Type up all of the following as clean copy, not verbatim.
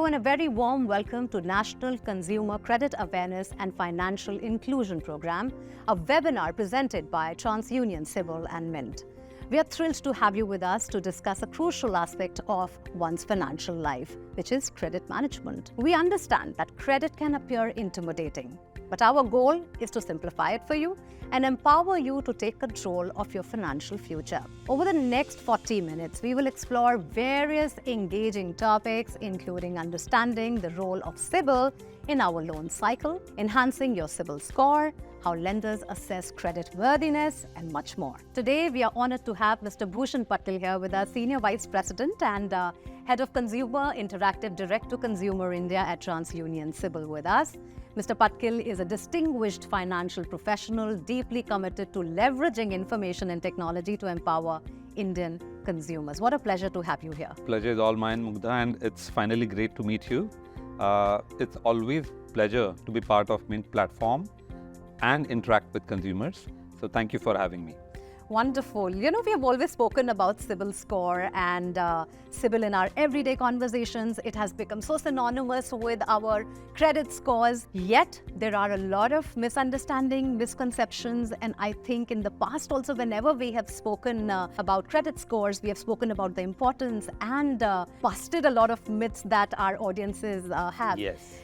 Hello and a very warm welcome to National Consumer Credit Awareness and Financial Inclusion Program, a webinar presented by TransUnion CIBIL and Mint. We are thrilled to have you with us to discuss a crucial aspect of one's financial life, which is credit management. We understand that credit can appear intimidating, but our goal is to simplify it for you and empower you to take control of your financial future. Over the next 40 minutes, we will explore various engaging topics, including understanding the role of CIBIL in our loan cycle, enhancing your CIBIL score, how lenders assess credit worthiness, and much more. Today, we are honored to have Mr. Bhushan Padkil here with us, Senior Vice President and Head of Consumer Interactive Direct-to-Consumer India at TransUnion CIBIL with us. Mr. Padkil is a distinguished financial professional, deeply committed to leveraging information and technology to empower Indian consumers. What a pleasure to have you here. Pleasure is all mine, Mugdha, and it's finally great to meet you. It's always a pleasure to be part of Mint platform and interact with consumers. So thank you for having me. Wonderful. You know, we have always spoken about CIBIL score and CIBIL in our everyday conversations. It has become so synonymous with our credit scores. Yet, there are a lot of misunderstanding, misconceptions. And I think in the past also, whenever we have spoken about credit scores, we have spoken about the importance and busted a lot of myths that our audiences have. Yes.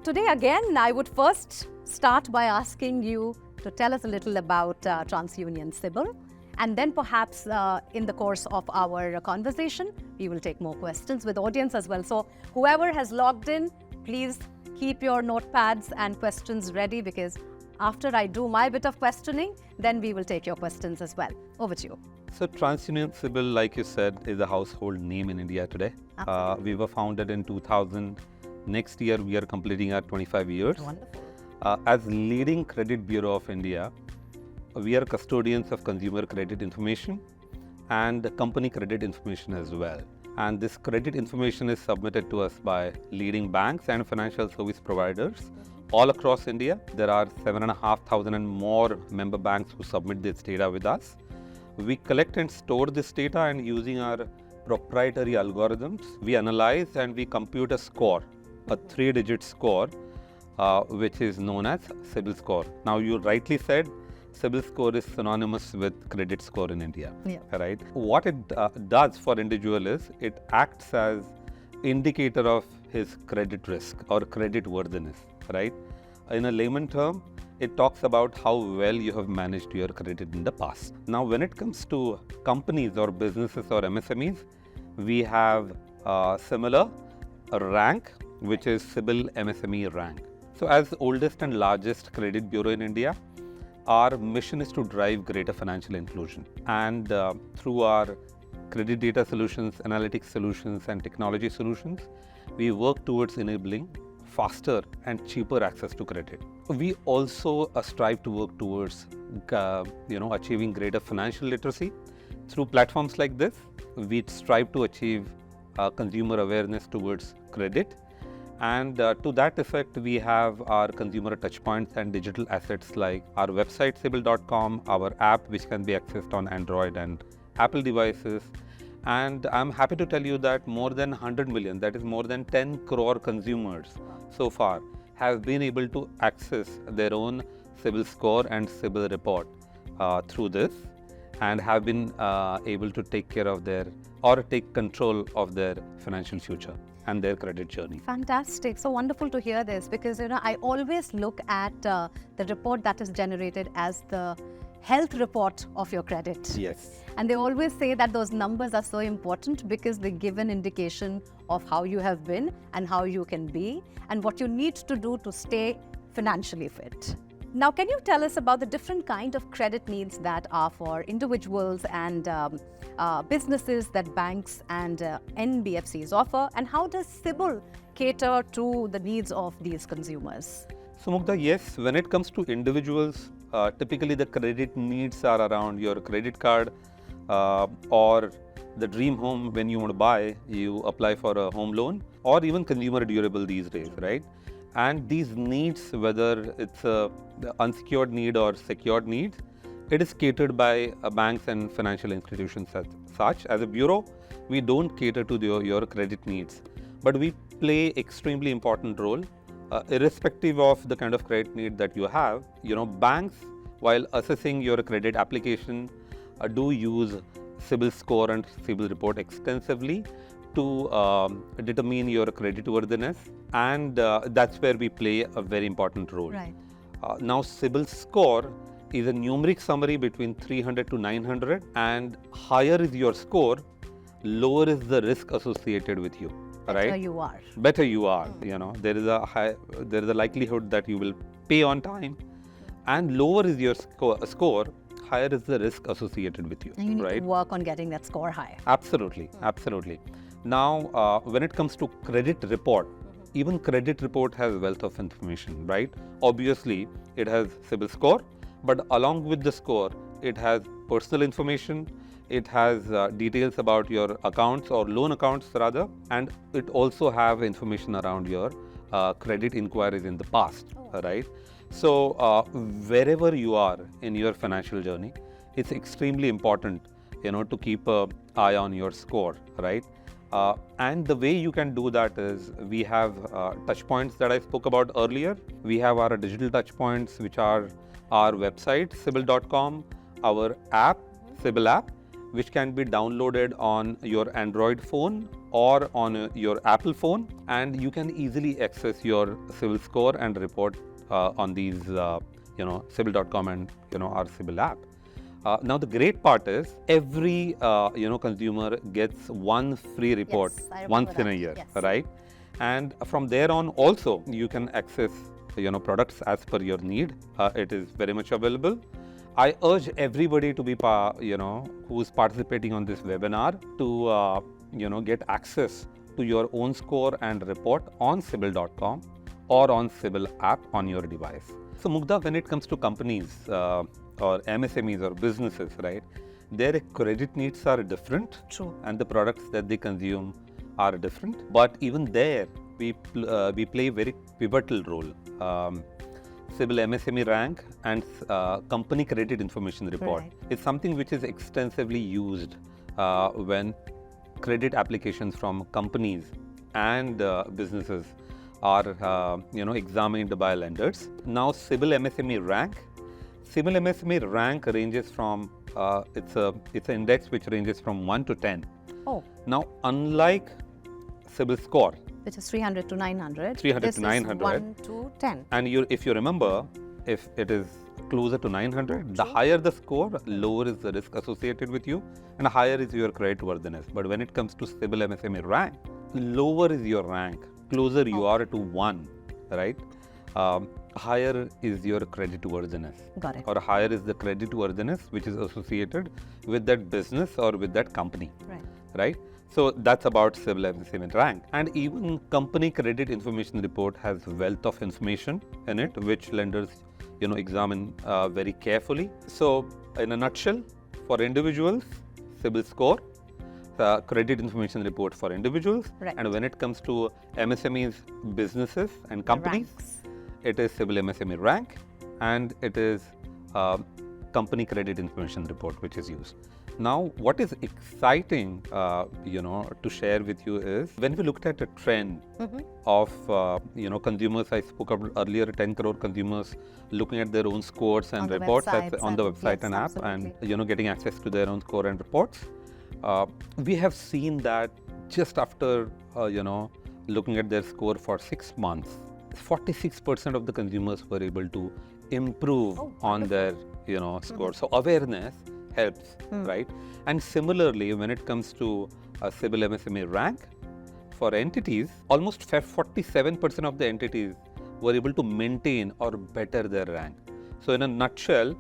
Today, again, I would first start by asking you to tell us a little about TransUnion CIBIL. And then perhaps in the course of our conversation, we will take more questions with audience as well. So whoever has logged in, please keep your notepads and questions ready, because after I do my bit of questioning, then we will take your questions as well. Over to you. So TransUnion CIBIL, like you said, is a household name in India today. We were founded in 2000. Next year, we are completing our 25 years. Wonderful. As leading credit bureau of India, we are custodians of consumer credit information and company credit information as well. And this credit information is submitted to us by leading banks and financial service providers all across India. There are 7,500 and more member banks who submit this data with us. We collect and store this data, and using our proprietary algorithms, we analyze and we compute a score, a 3-digit score, which is known as CIBIL score. Now, you rightly said CIBIL score is synonymous with credit score in India, right? What it does for individual is it acts as indicator of his credit risk or credit worthiness, right? In a layman term, it talks about how well you have managed your credit in the past. Now, when it comes to companies or businesses or MSMEs, we have similar rank, which is CIBIL MSME rank. So as the oldest and largest credit bureau in India, our mission is to drive greater financial inclusion. And through our credit data solutions, analytics solutions, and technology solutions, we work towards enabling faster and cheaper access to credit. We also strive to work towards achieving greater financial literacy. Through platforms like this, we strive to achieve consumer awareness towards credit. And to that effect, we have our consumer touchpoints and digital assets like our website cibil.com, our app which can be accessed on Android and Apple devices. And I'm happy to tell you that more than 100 million, that is more than 10 crore consumers so far, have been able to access their own CIBIL score and CIBIL report through this, and have been able to take care of take control of their financial future and their credit journey. Fantastic. So wonderful to hear this, because I always look at the report that is generated as the health report of your credit. Yes. And they always say that those numbers are so important because they give an indication of how you have been and how you can be and what you need to do to stay financially fit. Now, can you tell us about the different kind of credit needs that are for individuals and businesses that banks and NBFCs offer, and how does CIBIL cater to the needs of these consumers? So Mugdha, yes, when it comes to individuals, typically the credit needs are around your credit card or the dream home. When you want to buy, you apply for a home loan, or even consumer durable these days, right? And these needs, whether it's a unsecured need or secured need, it is catered by banks and financial institutions as such. As a bureau, we don't cater to your credit needs, but we play extremely important role, irrespective of the kind of credit need that you have. Banks, while assessing your credit application, do use CIBIL score and CIBIL report extensively to determine your creditworthiness, and that's where we play a very important role. Right. Now, CIBIL score is a numeric summary between 300 to 900, and higher is your score, lower is the risk associated with you. Better you are. Better you are. There is a likelihood that you will pay on time, and lower is your score, higher is the risk associated with you. And you need to work on getting that score high. Absolutely, absolutely. Now, when it comes to credit report, even credit report has wealth of information, right? Obviously, it has CIBIL score, but along with the score, it has personal information, it has details about your accounts or loan accounts rather, and it also have information around your credit inquiries in the past, right? So, wherever you are in your financial journey, it's extremely important, to keep an eye on your score, right? And the way you can do that is we have touch points that I spoke about earlier. We have our digital touch points, which are our website, CIBIL.com, our app, CIBIL app, which can be downloaded on your Android phone or on your Apple phone, and you can easily access your CIBIL score and report on these, CIBIL.com and our CIBIL app. Now the great part is every consumer gets one free report once in a year, right? And from there on also you can access products as per your need. It is very much available. I urge everybody to be who is participating on this webinar to get access to your own score and report on CIBIL.com or on CIBIL app on your device. So Mugdha, when it comes to companies or MSMEs or businesses, right, their credit needs are different. True. And the products that they consume are different. But even there, we play a very pivotal role. CIBIL MSME rank and company credit information report is something which is extensively used when credit applications from companies and businesses are examined by lenders. Now, CIBIL MSME rank. CIBIL MSME rank ranges from it's an index which ranges from 1 to 10. Oh. Now, unlike CIBIL score, which is 300 to 900. 300 this to 900. Is 1 to 10. And if you remember, if it is closer to 900, the higher the score, lower is the risk associated with you, and higher is your creditworthiness. But when it comes to CIBIL MSME rank, lower is your rank, closer you are to 1, right? Higher is your creditworthiness. Got it. Or higher is the creditworthiness which is associated with that business or with that company. Right? So that's about CIBIL MSME rank. And even company credit information report has wealth of information in it, which lenders examine very carefully. So in a nutshell, for individuals, CIBIL score, credit information report for individuals. And when it comes to MSMEs, businesses and companies, it is CIBIL MSME rank, and it is company credit information report which is used. Now, what is exciting, to share with you is when we looked at a trend of, consumers. I spoke about earlier, 10 crore consumers looking at their own scores and reports on the website and app, and getting access to their own score and reports. We have seen that just after looking at their score for 6 months, 46% of the consumers were able to improve on their score. So awareness helps, right? And similarly, when it comes to CIBIL MSME rank, for entities, almost 47% of the entities were able to maintain or better their rank. So in a nutshell,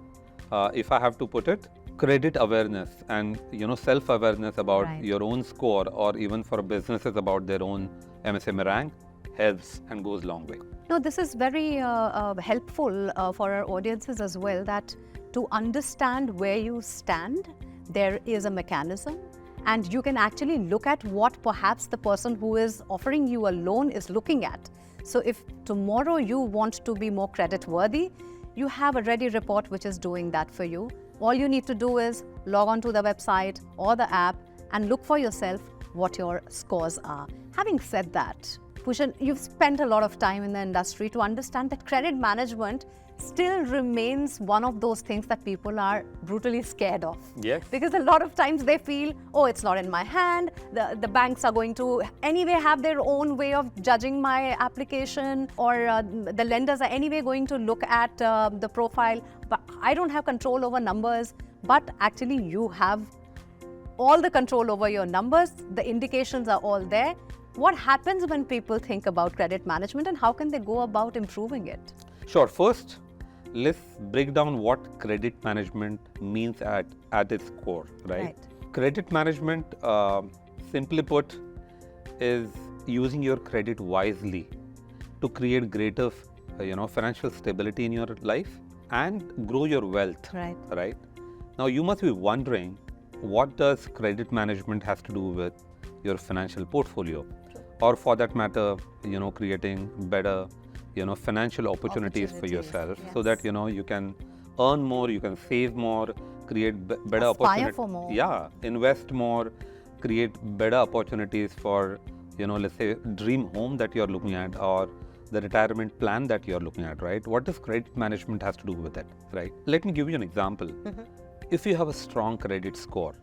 if I have to put it, credit awareness and self-awareness about your own score, or even for businesses about their own MSME rank, helps and goes a long way. No, this is very helpful for our audiences as well, that to understand where you stand, there is a mechanism, and you can actually look at what perhaps the person who is offering you a loan is looking at. So if tomorrow you want to be more credit worthy, you have a ready report which is doing that for you. All you need to do is log on to the website or the app and look for yourself what your scores are. Having said that, Bhushan, you've spent a lot of time in the industry to understand that credit management still remains one of those things that people are brutally scared of. Yes. Because a lot of times they feel, oh, it's not in my hand. The banks are going to anyway have their own way of judging my application, or the lenders are anyway going to look at the profile. But I don't have control over numbers. But actually, you have all the control over your numbers. The indications are all there. What happens when people think about credit management, and how can they go about improving it? Sure. First, let's break down what credit management means at its core, right? Credit management, simply put, is using your credit wisely to create greater, financial stability in your life and grow your wealth, right? Now, you must be wondering, what does credit management has to do with your financial portfolio? Or for that matter, creating better, financial opportunities for yourself, so that, you can earn more, you can save more, create better opportunities. For more. Yeah, invest more, create better opportunities for, let's say, dream home that you're looking at, or the retirement plan that you're looking at, right? What does credit management has to do with it, right? Let me give you an example. If you have a strong credit score,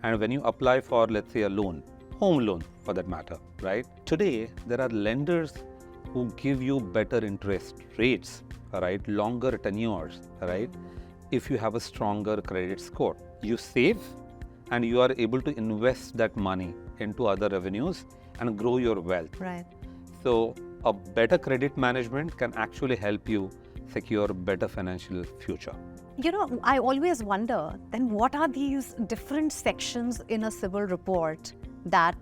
and when you apply for, let's say, a loan, home loan for that matter, right? Today, there are lenders who give you better interest rates, right? Longer tenures, right? If you have a stronger credit score, you save and you are able to invest that money into other revenues and grow your wealth. Right. So a better credit management can actually help you secure a better financial future. I always wonder, then what are these different sections in a CIBIL report that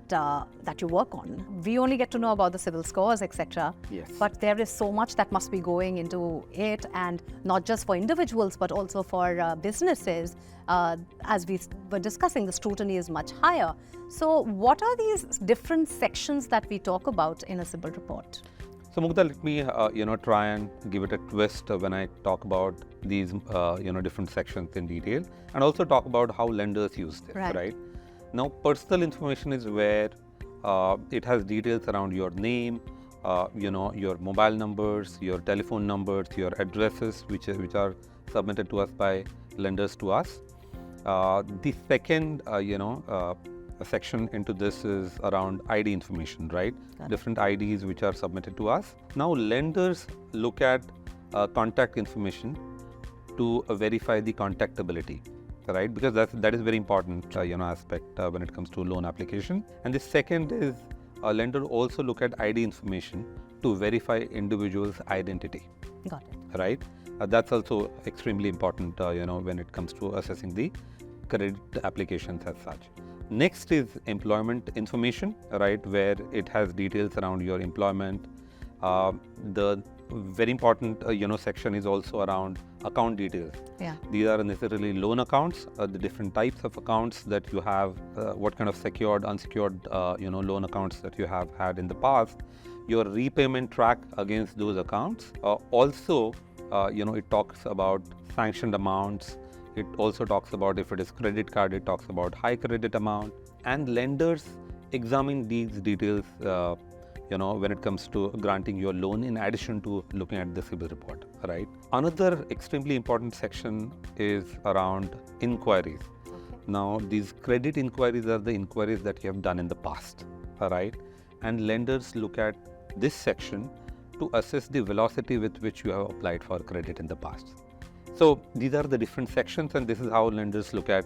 you work on? We only get to know about the CIBIL scores, etc. Yes. But there is so much that must be going into it, and not just for individuals, but also for businesses. As we were discussing, the scrutiny is much higher. So what are these different sections that we talk about in a CIBIL report? So Mugdha, let me try and give it a twist when I talk about these different sections in detail, and also talk about how lenders use this, right? Now, personal information is where it has details around your name, your mobile numbers, your telephone numbers, your addresses, which are submitted to us by lenders to us. The second, a section into this is around ID information, right? Different IDs which are submitted to us. Now, lenders look at contact information to verify the contactability, right? Because that is very important, aspect when it comes to loan application. And the second is a lender also look at ID information to verify individual's identity. Got it. Right? That's also extremely important, when it comes to assessing the credit applications as such. Next is employment information, right, where it has details around your employment. The very important, section is also around account details. Yeah. These are necessarily loan accounts, the different types of accounts that you have, what kind of secured, unsecured, loan accounts that you have had in the past, your repayment track against those accounts. Also, it talks about sanctioned amounts. It also talks about, if it is credit card, it talks about high credit amount, and lenders examine these details, when it comes to granting your loan, in addition to looking at the CIBIL report, right? Another extremely important section is around inquiries. Now, these credit inquiries are the inquiries that you have done in the past, right? And lenders look at this section to assess the velocity with which you have applied for credit in the past. So these are the different sections, and this is how lenders look at,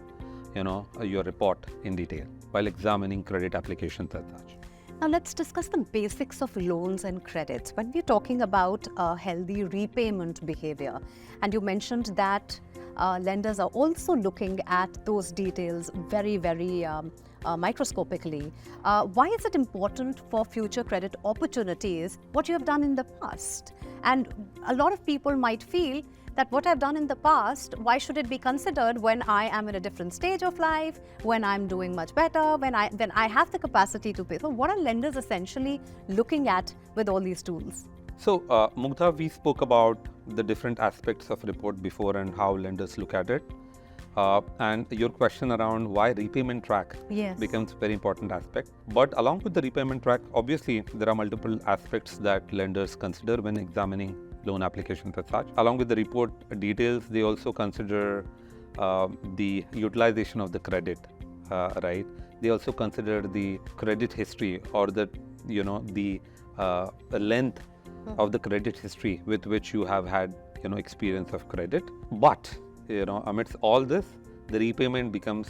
your report in detail while examining credit applications as such. Now let's discuss the basics of loans and credits. When we're talking about healthy repayment behavior, and you mentioned that lenders are also looking at those details very, very microscopically. Why is it important for future credit opportunities what you have done in the past? And a lot of people might feel that what I've done in the past, why should it be considered when I am in a different stage of life, when I'm doing much better, when I have the capacity to pay? So what are lenders essentially looking at with all these tools? So Mugdha, we spoke about the different aspects of report before and how lenders look at it. And your question around why repayment track Yes. becomes very important aspect. But along with the repayment track, obviously there are multiple aspects that lenders consider when examining loan applications as such. Along with the report details, they also consider the utilization of the credit, right? They also consider the credit history or the length of the credit history with which you have had experience of credit. But amidst all this, the repayment becomes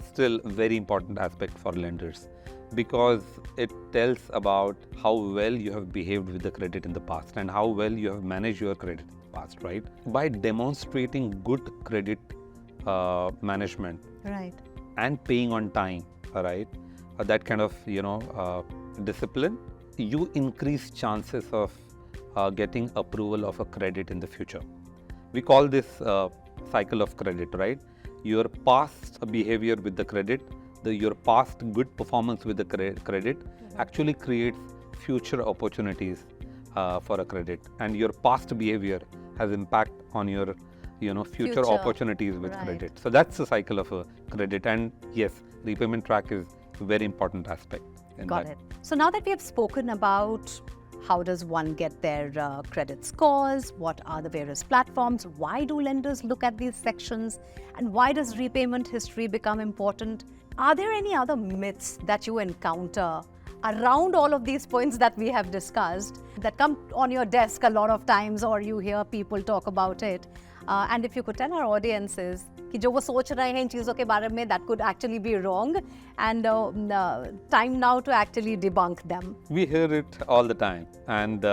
still a very important aspect for lenders because it tells about how well you have behaved with the credit in the past and how well you have managed your credit in the past, right? By demonstrating good credit management, Right. and paying on time, right? That kind of discipline, you increase chances of getting approval of a credit in the future. We call this cycle of credit, right? Your past behavior with the credit, your past good performance with the credit actually creates future opportunities for a credit, and your past behavior has impact on your future opportunities with credit. So that's the cycle of a credit, and yes, repayment track is a very important aspect in Got that. it. So now that we have spoken about how does one get their credit scores, what are the various platforms, why do lenders look at these sections, and why does repayment history become important, are there any other myths that you encounter around all of these points that we have discussed that come on your desk a lot of times, or you hear people talk about it? And if you could tell our audiences कि जो वो सोच रहे हैं इन चीज़ों के बारे में, that could actually be wrong, and time now to actually debunk them. We hear it all the time, and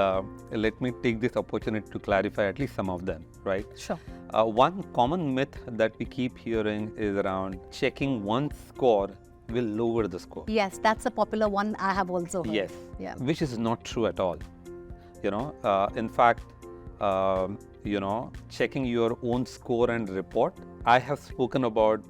let me take this opportunity to clarify at least some of them, right? Sure. One common myth that we keep hearing is around checking one score will lower the score. Yes, that's a popular one I have also heard. Yes, Yeah. which is not true at all. In fact, checking your own score and report. I have spoken about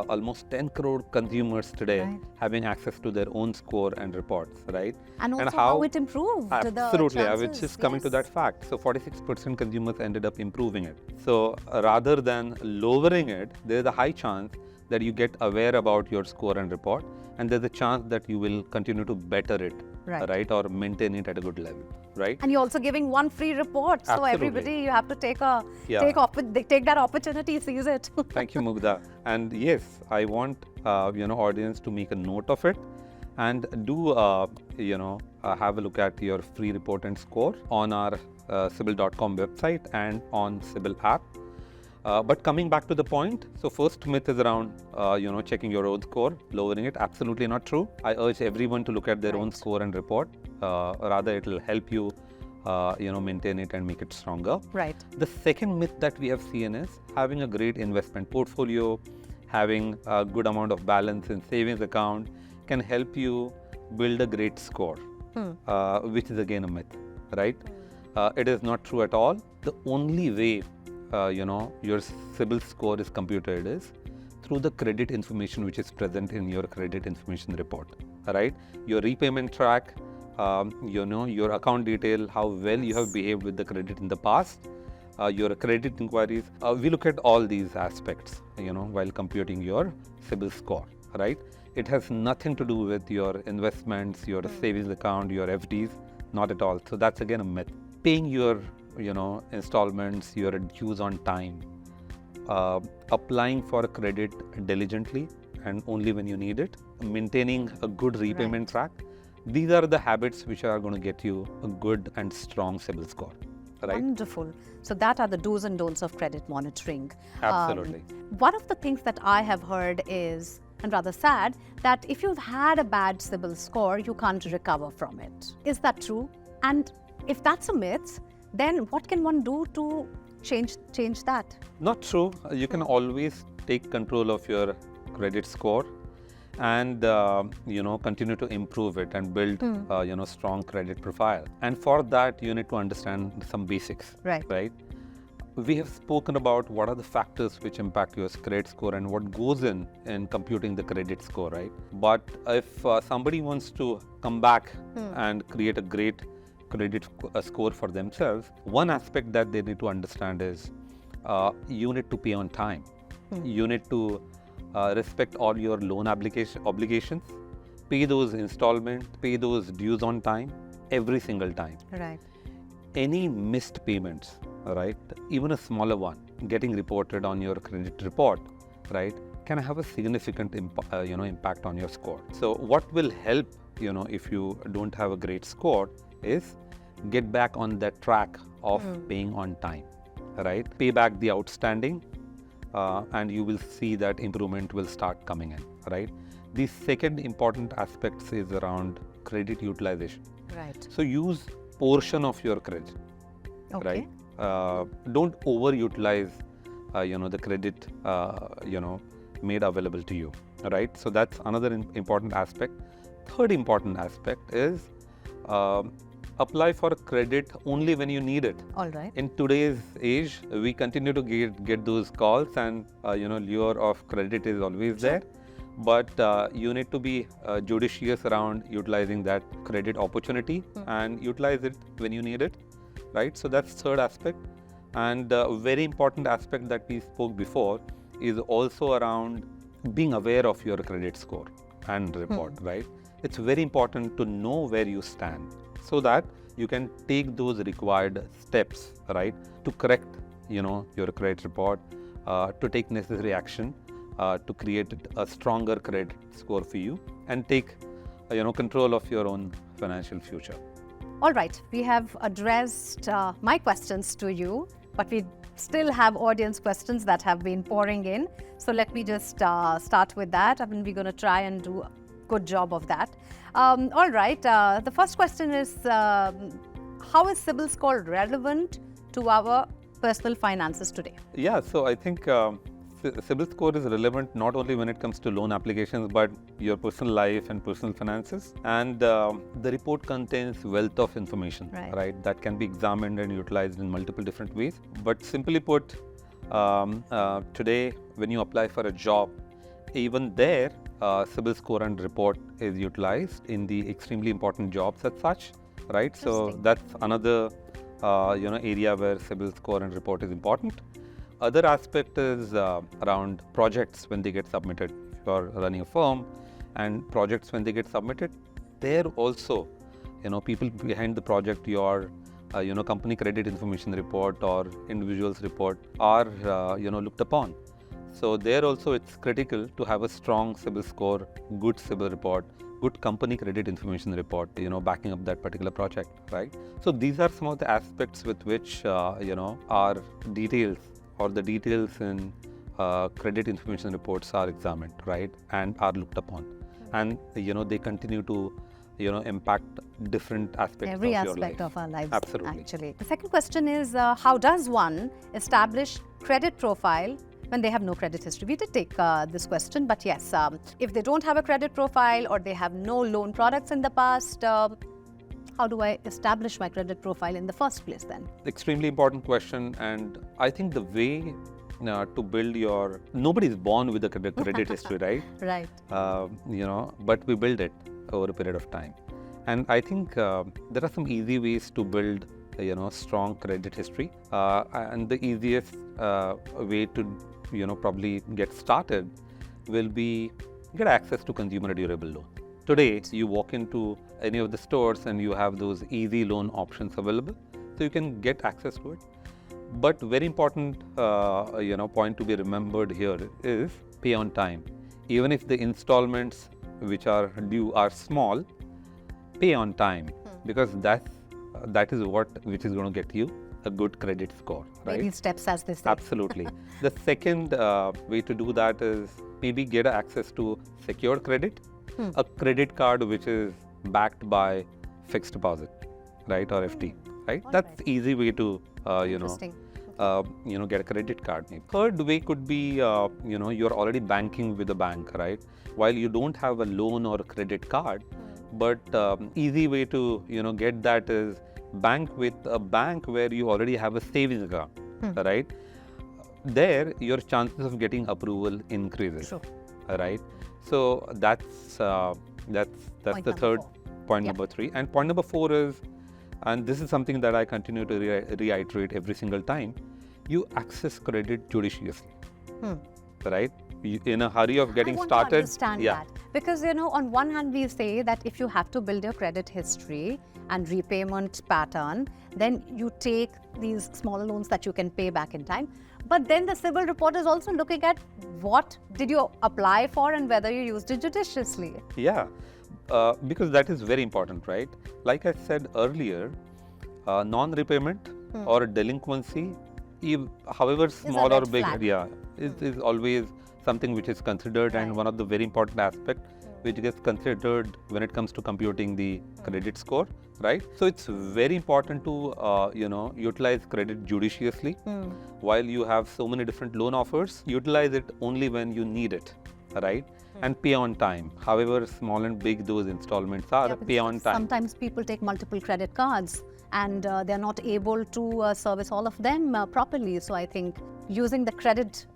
almost 10 crore consumers today having access to their own score and reports, right? And also how it improved. Absolutely, I was just coming to that fact. So 46% consumers ended up improving it. So rather than lowering it, there's a high chance that you get aware about your score and report, and there's a chance that you will continue to better it, right? Or maintain it at a good level, right? And you're also giving one free report, so Absolutely. everybody, you have to take that opportunity, seize it. Thank you, Mugdha. And yes, I want audience to make a note of it, and do have a look at your free report and score on our CIBIL.com website and on CIBIL app. But coming back to the point, so first myth is around checking your own score, lowering it. Absolutely not true. I urge everyone to look at their own score and report. Rather, it will help you maintain it and make it stronger. Right. The second myth that we have seen is having a great investment portfolio, having a good amount of balance in savings account can help you build a great score, which is again a myth, right? It is not true at all. The only way your CIBIL score is computed is through the credit information which is present in your credit information report, right? Your repayment track, your account detail, how well you have behaved with the credit in the past, your credit inquiries. We look at all these aspects, while computing your CIBIL score, right? It has nothing to do with your investments, your savings account, your FDs, not at all. So that's again a myth. Paying your installments, your dues on time, applying for credit diligently and only when you need it, maintaining a good repayment track. These are the habits which are going to get you a good and strong CIBIL score, right? Wonderful. So that are the do's and don'ts of credit monitoring. Absolutely. One of the things that I have heard is, and rather sad, that if you've had a bad CIBIL score, you can't recover from it. Is that true? And if that's a myth, then what can one do to change that? Not true. You can always take control of your credit score and continue to improve it and build strong credit profile. And for that, you need to understand some basics, right? We have spoken about what are the factors which impact your credit score and what goes in computing the credit score, right? But if somebody wants to come back and create a great credit score for themselves, one aspect that they need to understand is you need to pay on time, You need to respect all your loan obligations, pay those installments, pay those dues on time, every single time. Right. Any missed payments, right, even a smaller one, getting reported on your credit report, right, can have a significant impact on your score. So what will help, if you don't have a great score is get back on that track of paying on time, right? Pay back the outstanding and you will see that improvement will start coming in, right? The second important aspect is around credit utilization. Right. So use portion of your credit, Okay. right? Don't overutilize, the credit, made available to you, right? So that's another important aspect. Third important aspect is apply for credit only when you need it. All right. In today's age, we continue to get those calls, and lure of credit is always there. But you need to be judicious around utilizing that credit opportunity and utilize it when you need it, right? So that's third aspect. And a very important aspect that we spoke before is also around being aware of your credit score and report, right? It's very important to know where you stand so that you can take those required steps, right, to correct, your credit report, to take necessary action, to create a stronger credit score for you and take, control of your own financial future. All right, we have addressed my questions to you, but we still have audience questions that have been pouring in. So let me just start with that. I mean, we're going to try and do a good job of that. All right, the first question is, how is CIBIL score relevant to our personal finances today? Yeah, so I think CIBIL score is relevant not only when it comes to loan applications, but your personal life and personal finances. And the report contains wealth of information, right, that can be examined and utilized in multiple different ways. But simply put, today, when you apply for a job, even there, CIBIL score and report is utilized in the extremely important jobs as such, right? So that's another, area where CIBIL score and report is important. Other aspect is around projects when they get submitted. If you are running a firm and projects when they get submitted, there also, people behind the project, your, company credit information report or individual's report are, looked upon. So there also it's critical to have a strong CIBIL score, good CIBIL report, good company credit information report, backing up that particular project, right? So these are some of the aspects with which, our details or the details in credit information reports are examined, right, and are looked upon. And, they continue to, impact different aspects Every of your life. Every aspect of our lives, Absolutely. Actually. The second question is, how does one establish credit profile when they have no credit history? We did take this question, but yes, if they don't have a credit profile or they have no loan products in the past, how do I establish my credit profile in the first place then? Extremely important question, and I think the way to build your... Nobody is born with a credit history, right? Right. But we build it over a period of time. And I think there are some easy ways to build, strong credit history. And the easiest way to, probably get started will be get access to consumer durable loan. Today, you walk into any of the stores and you have those easy loan options available, so you can get access to it. But very important, point to be remembered here is pay on time. Even if the installments which are due are small, pay on time, because that is which is going to get you a good credit score, right? Baby steps, as they say. Absolutely. The second way to do that is maybe get access to secured credit, a credit card which is backed by fixed deposit, right, or FD, right? That's the easy way to, get a credit card. Third way could be, you're already banking with a bank, right? While you don't have a loan or a credit card, but easy way to, get that is bank with a bank where you already have a savings account, right? There, your chances of getting approval increases, right? So that's the third point, number 3. And point number 4 is, and this is something that I continue to reiterate every single time, you access credit judiciously. right? In a hurry of getting I want started. to understand that. Because, on one hand, we say that if you have to build your credit history and repayment pattern, then you take these smaller loans that you can pay back in time. But then the CIBIL report is also looking at what did you apply for and whether you used it judiciously. Yeah, because that is very important, right? Like I said earlier, non-repayment or delinquency, however small or big, is always something which is considered, and one of the very important aspects which gets considered when it comes to computing the credit score, right? So it's very important to utilize credit judiciously. While you have so many different loan offers, utilize it only when you need it, right? And pay on time. However small and big those installments are, pay on time. Sometimes people take multiple credit cards and they're not able to service all of them properly. So I think using the credit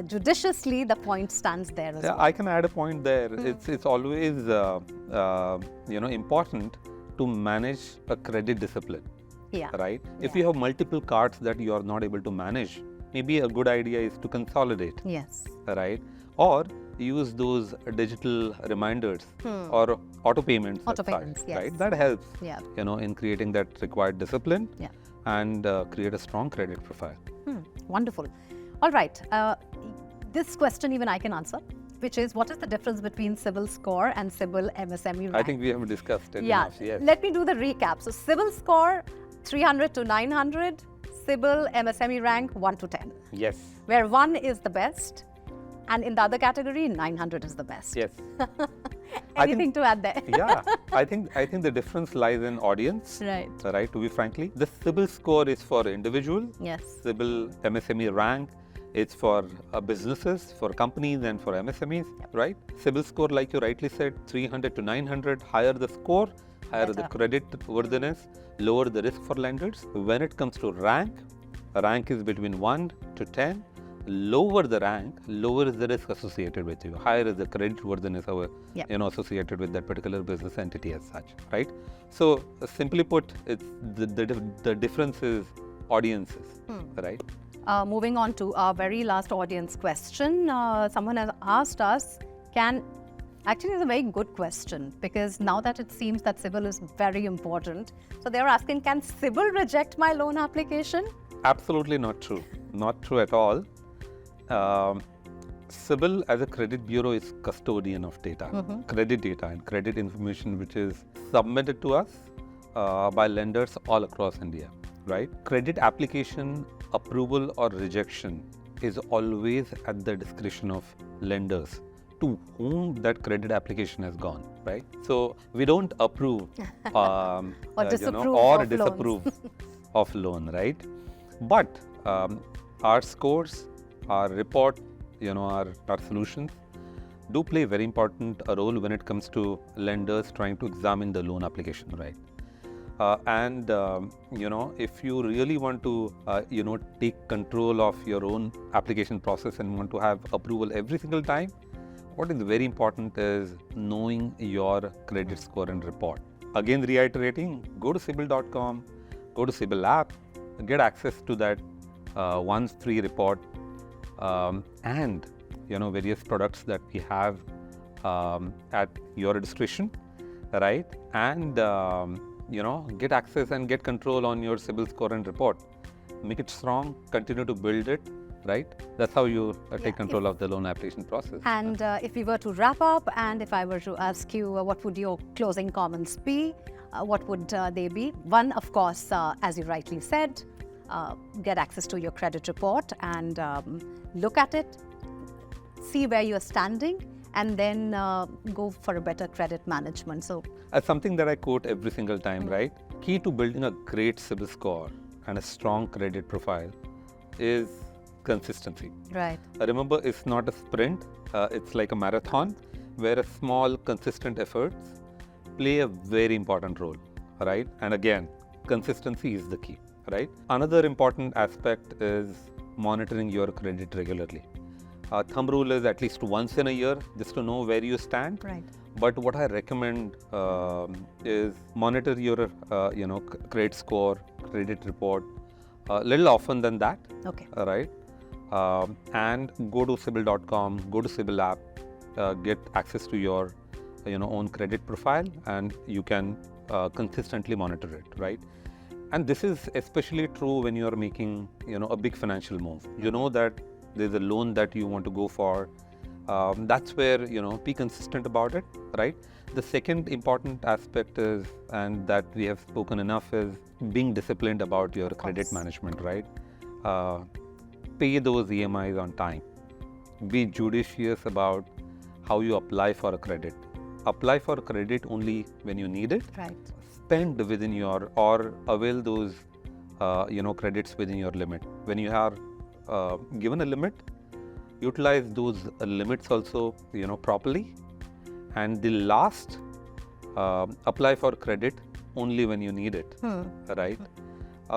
judiciously, the point stands there as well. I can add a point there. It's always important to manage a credit discipline. Right? If you have multiple cards that you are not able to manage, maybe a good idea is to consolidate. Right? Or use those digital reminders or auto payments. Right? That helps in creating that required discipline and create a strong credit profile. Wonderful. All right. This question even I can answer, which is, what is the difference between CIBIL score and CIBIL MSME rank? I think we have discussed it enough. Yes. Let me do the recap. So CIBIL score 300 to 900, CIBIL MSME rank 1 to 10. Yes. Where 1 is the best, and in the other category 900 is the best. Yes. Anything to add there? I think the difference lies in audience. Right. Right. To be frankly, the CIBIL score is for individual. Yes. CIBIL MSME rank, it's for businesses, for companies, and for MSMEs. Right. CIBIL score, like you rightly said, 300 to 900. Higher the score, higher the credit worthiness, lower the risk for lenders. When it comes to rank is between 1 to 10. Lower the rank, lower is the risk associated with you. Higher is the credit worthiness associated with that particular business entity as such, right? So simply put, it's the difference is audiences, right? Moving on to our very last audience question. Someone has asked us, actually it's a very good question, because now that it seems that CIBIL is very important, so they're asking, can CIBIL reject my loan application? Absolutely not true. Not true at all. CIBIL as a credit bureau is custodian of data, credit data and credit information which is submitted to us by lenders all across India, right? Credit application approval or rejection is always at the discretion of lenders to whom that credit application has gone, right? So we don't approve or disapprove of loan, right? But our scores, our report, our solutions do play a very important role when it comes to lenders trying to examine the loan application, right? If you really want to, take control of your own application process and want to have approval every single time, what is very important is knowing your credit score and report. Again, reiterating, go to CIBIL.com, go to CIBIL app, get access to that once free report. And various products that we have at your discretion, right? And get access and get control on your CIBIL score and report. Make it strong, continue to build it, right? That's how you take control of the loan application process. And if we were to wrap up, and if I were to ask you what would your closing comments be, what would they be? One, of course, as you rightly said, get access to your credit report and look at it, see where you're standing, and then go for a better credit management. So, something that I quote every single time, right? Key to building a great CIBIL score and a strong credit profile is consistency. Right. Remember, it's not a sprint, it's like a marathon where small, consistent efforts play a very important role, right? And again, consistency is the key. Right. Another important aspect is monitoring your credit regularly. Thumb rule is at least once in a year, just to know where you stand. Right. But what I recommend is monitor your credit score, credit report a little often than that. Okay. Right. and go to CIBIL.com, go to CIBIL app, get access to your own credit profile, and you can consistently monitor it, right? And this is especially true when you are making a big financial move. You know that there's a loan that you want to go for. That's where be consistent about it, right? The second important aspect is, and that we have spoken enough, is being disciplined about your credit management, right? Pay those EMIs on time. Be judicious about how you apply for a credit. Apply for credit only when you need it. Right. Spend within your, or avail those credits within your limit. When you are given a limit, utilize those limits also properly. And the last, apply for credit only when you need it, right?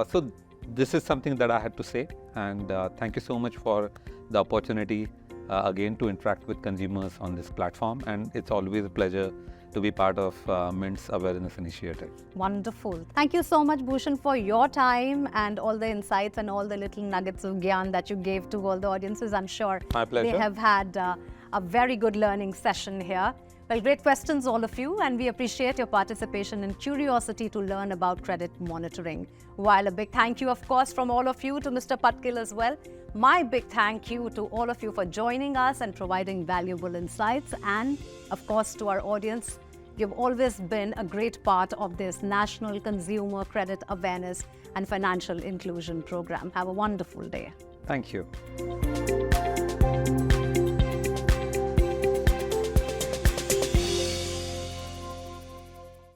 So this is something that I had to say, and thank you so much for the opportunity again to interact with consumers on this platform, and it's always a pleasure to be part of Mint's awareness initiative. Wonderful. Thank you so much, Bhushan, for your time and all the insights and all the little nuggets of gyan that you gave to all the audiences. I'm sure My pleasure. they have had a very good learning session here. Well, great questions, all of you, and we appreciate your participation and curiosity to learn about credit monitoring. While a big thank you, of course, from all of you to Mr. Padkil as well. My big thank you to all of you for joining us and providing valuable insights. And, of course, to our audience, you've always been a great part of this National Consumer Credit Awareness and Financial Inclusion Program. Have a wonderful day. Thank you.